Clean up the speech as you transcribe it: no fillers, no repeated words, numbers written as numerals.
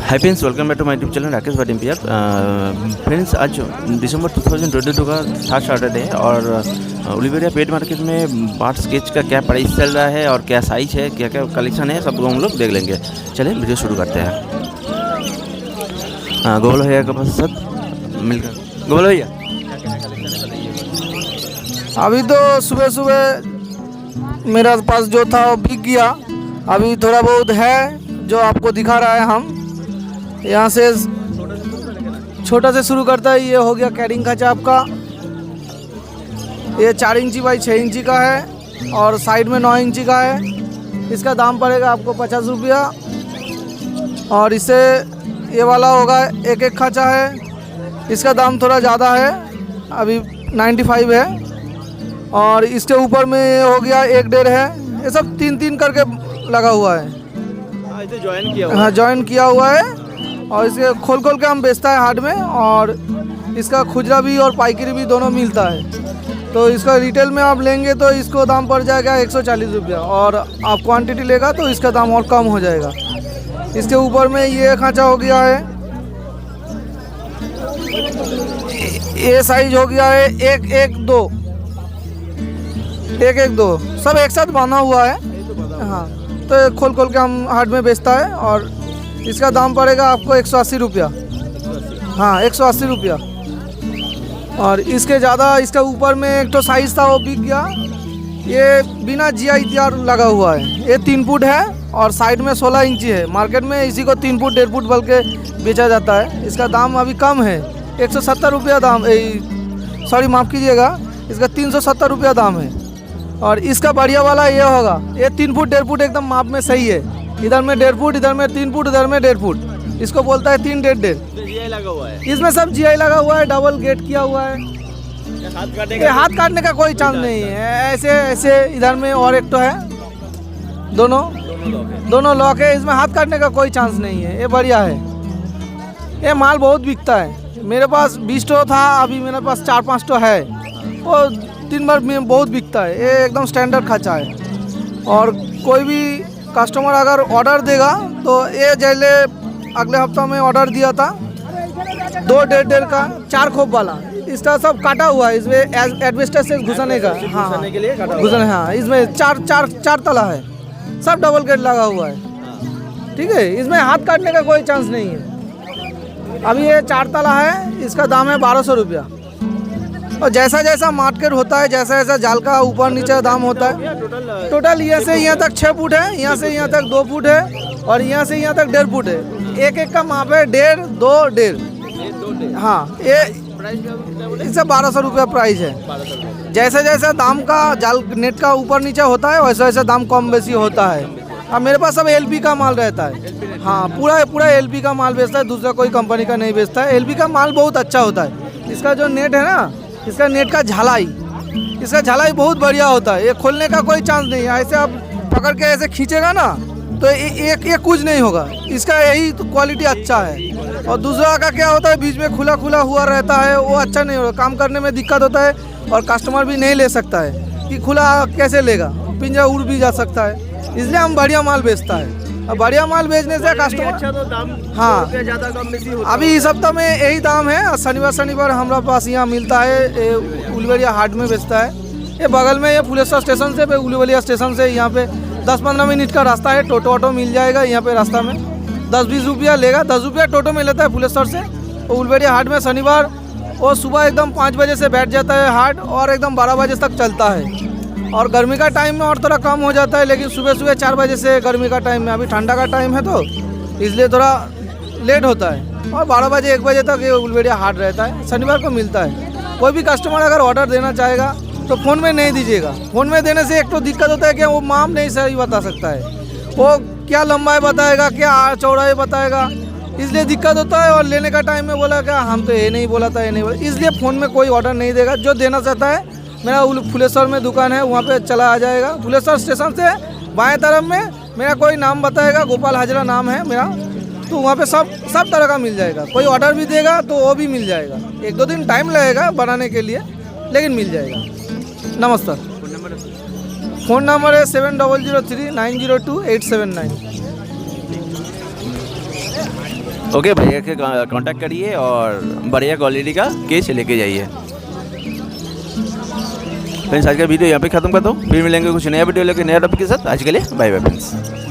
High friends, welcome back to my YouTube channel Rakesh Bhatt MPR. Friends, आज दिसंबर 2022 का third Saturday है और उलिवेरिया पेट मार्केट में बार्ट स्केच का क्या प्राइस चल रहा है और क्या साइज है, क्या क्या कलेक्शन है, सबको हम लोग देख लेंगे। चलिए वीडियो शुरू करते हैं। गोपाल भैया के पास सब मिलकर। गोपाल भैया, अभी तो सुबह सुबह मेरा पास जो था वो बिक गया। अभी थोड़ा बहुत है जो आपको दिखा रहा है। हम यहाँ से छोटा से शुरू करता है। ये हो गया कैरिंग खाचा आपका। ये 4 इंची बाई 6 इंची का है और साइड में 9 इंची का है। इसका दाम पड़ेगा आपको 50 रुपया। और इससे ये वाला होगा एक खाचा है, इसका दाम थोड़ा ज़्यादा है, अभी 95 है। और इसके ऊपर में ये हो गया 1.5 है। ये सब 3-3 करके लगा हुआ है। इसे ज्वाइन किया हुआ है। हाँ, ज्वाइन किया हुआ है। और इसे खोल के हम बेचता है हाट में। और इसका खुजरा भी और पाइकरी भी दोनों मिलता है। तो इसका रिटेल में आप लेंगे तो इसको दाम पड़ जाएगा 140 रुपया। और आप क्वांटिटी लेगा तो इसका दाम और कम हो जाएगा। इसके ऊपर में ये खांचा हो गया है, ये साइज हो गया है 1-1-2, 1-1-2 सब एक साथ बना हुआ है। हाँ, तो खोल के हम हाट में बेचता है। और इसका दाम पड़ेगा आपको 180 रुपया। हाँ, 180 रुपया। और इसके ज़्यादा इसके ऊपर में एक तो साइज़ था वो बिक गया। ये बिना GI तैयार लगा हुआ है। ये 3 फुट है और साइड में 16 इंची है। मार्केट में इसी को 3 फुट 1.5 फुट बल्कि के बेचा जाता है। इसका दाम अभी कम है, 170 रुपया दाम। सॉरी, माफ़ कीजिएगा, इसका 370 रुपया दाम है। और इसका बढ़िया वाला ये होगा, ये 3 फुट 1.5 फुट एकदम माप में सही है। इधर में 1.5 फुट, इधर में 3 फुट, इधर में 1.5 फुट। इसको बोलता है 3 1.5। GI लगा हुआ है। इसमें सब GI लगा हुआ है, डबल गेट किया हुआ है। हाथ काटने का कोई चांस नहीं है। ऐसे ऐसे इधर में और एक तो है, दोनों लॉक है। इसमें हाथ काटने का कोई चांस नहीं है। ये बढ़िया है। ये माल बहुत बिकता है। मेरे पास 20 टो था, अभी मेरे पास 4-5 टो है। वो 3 बार में बहुत बिकता है। ये एकदम स्टैंडर्ड खाचा है। और कोई भी कस्टमर अगर ऑर्डर देगा तो ये जैसे अगले हफ्ता में ऑर्डर दिया था 2 1.5 का 4 खोप वाला। इसका सब काटा हुआ है। इसमें एडवेस्टर से घुसने का, हाँ घुसने, हाँ इसमें 4 तला है। सब डबल गेट लगा हुआ है। ठीक है, इसमें हाथ काटने का कोई चांस नहीं है। अभी ये 4 तला है, इसका दाम है 1200 रुपया। और जैसा जैसा मार्केट होता है, जैसा जैसा जाल का ऊपर नीचे दाम होता है। टोटल यहाँ से यहाँ तक 6 फुट है, यहाँ से यहाँ तक 2 फुट है और यहाँ से यहाँ तक 1.5 फुट है। एक का माप है 1.5, 2, 1.5। हाँ, ये इससे 1200 रुपया प्राइस है। जैसे जैसा दाम का जाल नेट का ऊपर नीचे होता है वैसा वैसा दाम कम बेसी होता है। अब मेरे पास सब LP का माल रहता है। हाँ, पूरा LP का माल बेचता है, दूसरा कोई कंपनी का नहीं बेचता है। LP का माल बहुत अच्छा होता है। इसका जो नेट है ना, इसका नेट का झालाई, इसका झालाई बहुत बढ़िया होता है। ये खोलने का कोई चांस नहीं है। ऐसे आप पकड़ के ऐसे खींचेगा ना तो एक कुछ नहीं होगा। इसका यही तो क्वालिटी अच्छा है। और दूसरा का क्या होता है, बीच में खुला हुआ रहता है, वो अच्छा नहीं होगा। काम करने में दिक्कत होता है और कस्टमर भी नहीं ले सकता है कि खुला कैसे लेगा, पिंजरा उड़ भी जा सकता है। इसलिए हम बढ़िया माल बेचता है। और बढ़िया माल बेचने से कस्टमर अच्छा तो दाम हाँ ज़्यादा कम बेसी होता है। अभी इस हफ्ता में यही दाम है। शनिवार हमारे पास यहाँ मिलता है। उलिवेरिया हाट में बेचता है। ये बगल में, ये फुलेश्वर स्टेशन से, उलिवेरिया स्टेशन से यहाँ पे 10-15 मिनट का रास्ता है। टोटो मिल जाएगा यहाँ पे रास्ता में। 10-20 रुपया लेगा, 10 रुपया टोटो में लेता है फुलेश्वर से। तो उलिवेरिया हाट में शनिवार वो सुबह एकदम 5 बजे से बैठ जाता है हाट और एकदम 12 बजे तक चलता है। और गर्मी का टाइम में और थोड़ा कम हो जाता है, लेकिन सुबह 4 बजे से गर्मी का टाइम में, अभी ठंडा का टाइम है तो इसलिए थोड़ा लेट होता है। और 12 बजे 1 बजे तक ये उलिवेरिया हाट रहता है, शनिवार को मिलता है। कोई भी कस्टमर अगर ऑर्डर देना चाहेगा तो फ़ोन में नहीं दीजिएगा। फ़ोन में देने से एक तो दिक्कत होता है कि वो माप नहीं सही बता सकता है। वो क्या लंबाई बताएगा, क्या चौड़ाई बताएगा, इसलिए दिक्कत होता है। और लेने का टाइम में बोला क्या, हम तो ये नहीं बोला था, ये नहीं बोला। इसलिए फ़ोन में कोई ऑर्डर नहीं देगा। जो देना चाहता है, मेरा फुलेश्वर में दुकान है, वहाँ पे चला आ जाएगा। फुलेश्वर स्टेशन से बाएं तरफ में मेरा कोई नाम बताएगा, गोपाल हाजरा नाम है मेरा, तो वहाँ पे सब तरह का मिल जाएगा। कोई ऑर्डर भी देगा तो वो भी मिल जाएगा। 1-2 दिन टाइम लगेगा बनाने के लिए, लेकिन मिल जाएगा। नमस्कार। फ़ोन नंबर है 7003 902 879। ओके, भैया के कांटेक्ट करिए और बढ़िया क्वालिटी का केच लेके जाइए। फ्रेंड्स आज का वीडियो यहाँ पे ख़त्म करता हूँ, फिर मिलेंगे कुछ नया वीडियो लेके नया टॉपिक के साथ। आज के लिए बाय बाय फ्रेंड्स।